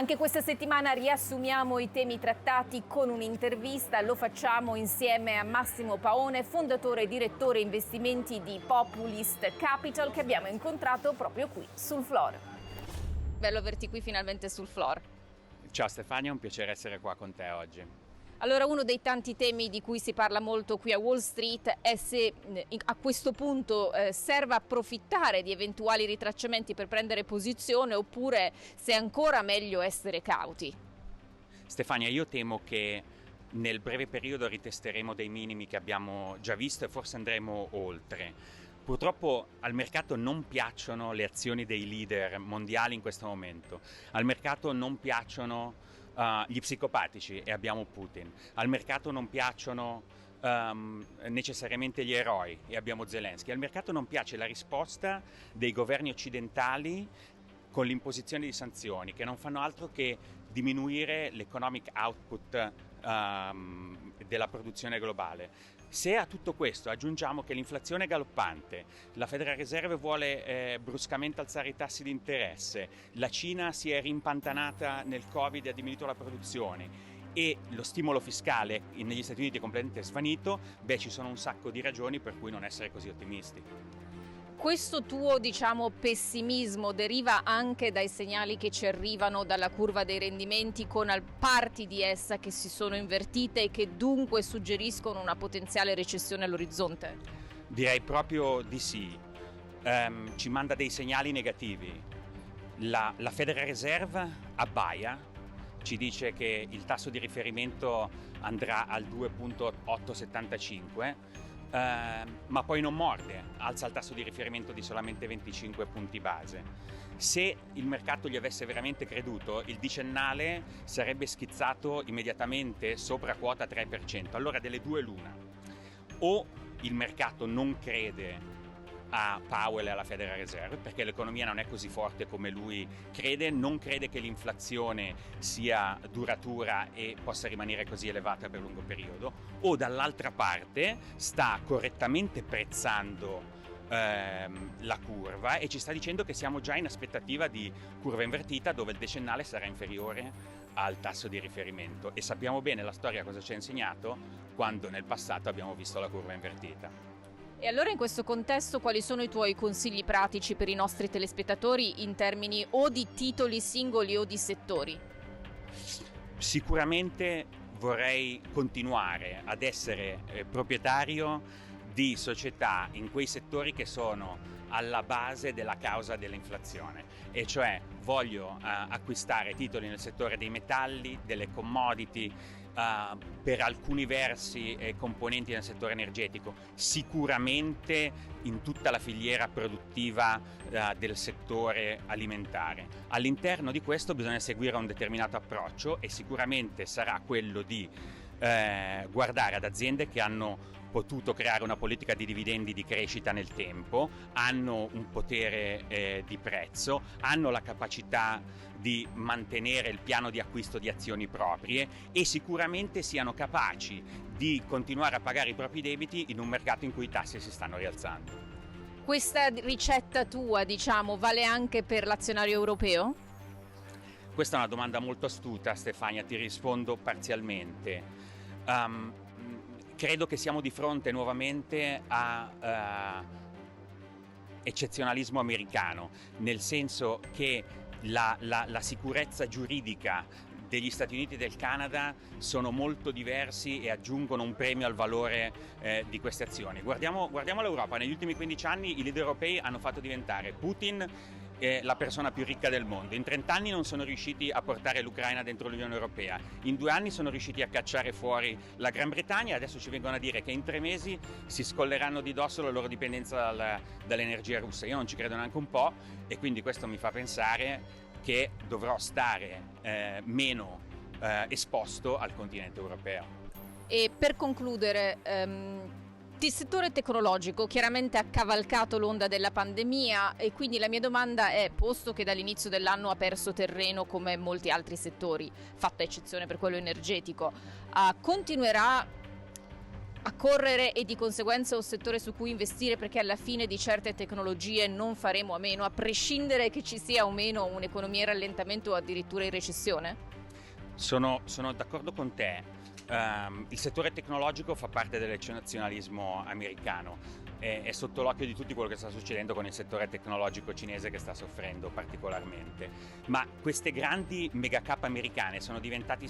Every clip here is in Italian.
Anche questa settimana riassumiamo i temi trattati con un'intervista. Lo facciamo insieme a Massimo Paone, fondatore e direttore investimenti di Populist Capital, che abbiamo incontrato proprio qui sul floor. Bello averti qui finalmente sul floor. Ciao Stefania, è un piacere essere qua con te oggi. Allora, uno dei tanti temi di cui si parla molto qui a Wall Street è se a questo punto serva approfittare di eventuali ritracciamenti per prendere posizione oppure se è ancora meglio essere cauti. Stefania, io temo che nel breve periodo ritesteremo dei minimi che abbiamo già visto e forse andremo oltre. Purtroppo al mercato non piacciono le azioni dei leader mondiali in questo momento. Al mercato non piacciono gli psicopatici e abbiamo Putin. Al mercato non piacciono necessariamente gli eroi e abbiamo Zelensky. Al mercato non piace la risposta dei governi occidentali con l'imposizione di sanzioni che non fanno altro che diminuire l'economic output della produzione globale. Se a tutto questo aggiungiamo che l'inflazione è galoppante, la Federal Reserve vuole bruscamente alzare i tassi di interesse, la Cina si è rimpantanata nel Covid e ha diminuito la produzione e lo stimolo fiscale negli Stati Uniti è completamente svanito, ci sono un sacco di ragioni per cui non essere così ottimisti. Questo tuo, pessimismo deriva anche dai segnali che ci arrivano dalla curva dei rendimenti con parti di essa che si sono invertite e che dunque suggeriscono una potenziale recessione all'orizzonte? Direi proprio di sì. Ci manda dei segnali negativi. La Federal Reserve abbaia, ci dice che il tasso di riferimento andrà al 2,875, ma poi non morde, alza il tasso di riferimento di solamente 25 punti base. Se il mercato gli avesse veramente creduto, il decennale sarebbe schizzato immediatamente sopra quota 3%. Allora delle due l'una: o il mercato non crede a Powell e alla Federal Reserve perché l'economia non è così forte come lui crede, non crede che l'inflazione sia duratura e possa rimanere così elevata per lungo periodo, o dall'altra parte sta correttamente prezzando la curva e ci sta dicendo che siamo già in aspettativa di curva invertita dove il decennale sarà inferiore al tasso di riferimento e sappiamo bene la storia cosa ci ha insegnato quando nel passato abbiamo visto la curva invertita. E allora in questo contesto quali sono i tuoi consigli pratici per i nostri telespettatori in termini o di titoli singoli o di settori? Sicuramente vorrei continuare ad essere proprietario di società in quei settori che sono alla base della causa dell'inflazione, e cioè voglio acquistare titoli nel settore dei metalli, delle commodity, per alcuni versi componenti nel settore energetico, sicuramente in tutta la filiera produttiva del settore alimentare. All'interno di questo bisogna seguire un determinato approccio e sicuramente sarà quello di guardare ad aziende che hanno potuto creare una politica di dividendi di crescita nel tempo, hanno un potere di prezzo, hanno la capacità di mantenere il piano di acquisto di azioni proprie e sicuramente siano capaci di continuare a pagare i propri debiti in un mercato in cui i tassi si stanno rialzando. Questa ricetta tua, vale anche per l'azionario europeo? Questa è una domanda molto astuta, Stefania, ti rispondo parzialmente. Credo che siamo di fronte nuovamente a eccezionalismo americano, nel senso che la sicurezza giuridica degli Stati Uniti e del Canada sono molto diversi e aggiungono un premio al valore di queste azioni. Guardiamo l'Europa. Negli ultimi 15 anni i leader europei hanno fatto diventare Putin la persona più ricca del mondo. In 30 anni non sono riusciti a portare l'Ucraina dentro l'Unione Europea. In 2 anni sono riusciti a cacciare fuori la Gran Bretagna e adesso ci vengono a dire che in 3 mesi si scolleranno di dosso la loro dipendenza dall'energia russa. Io non ci credo neanche un po' e quindi questo mi fa pensare che dovrò stare meno esposto al continente europeo. E per concludere, il settore tecnologico chiaramente ha cavalcato l'onda della pandemia e quindi la mia domanda è, posto che dall'inizio dell'anno ha perso terreno come molti altri settori, fatta eccezione per quello energetico, continuerà a correre e di conseguenza un settore su cui investire, perché alla fine di certe tecnologie non faremo a meno, a prescindere che ci sia o meno un'economia in rallentamento o addirittura in recessione? Sono d'accordo con te. Il settore tecnologico fa parte dell'eccezionalismo americano. È sotto l'occhio di tutti quello che sta succedendo con il settore tecnologico cinese, che sta soffrendo particolarmente. Ma queste grandi mega cap americane sono diventati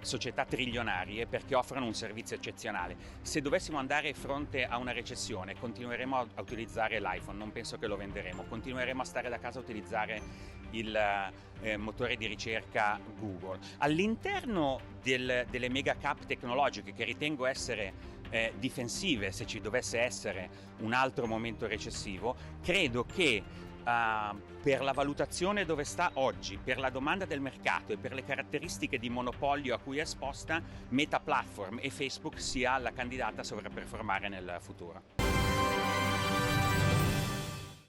società trilionarie perché offrono un servizio eccezionale. Se dovessimo andare fronte a una recessione, continueremo a utilizzare l'iPhone, non penso che lo venderemo, continueremo a stare da casa a utilizzare il motore di ricerca Google. All'interno delle mega cap tecnologiche, che ritengo essere difensive se ci dovesse essere un altro momento recessivo, credo che per la valutazione dove sta oggi, per la domanda del mercato e per le caratteristiche di monopolio a cui è esposta, Meta Platform e Facebook sia la candidata a sovraperformare nel futuro.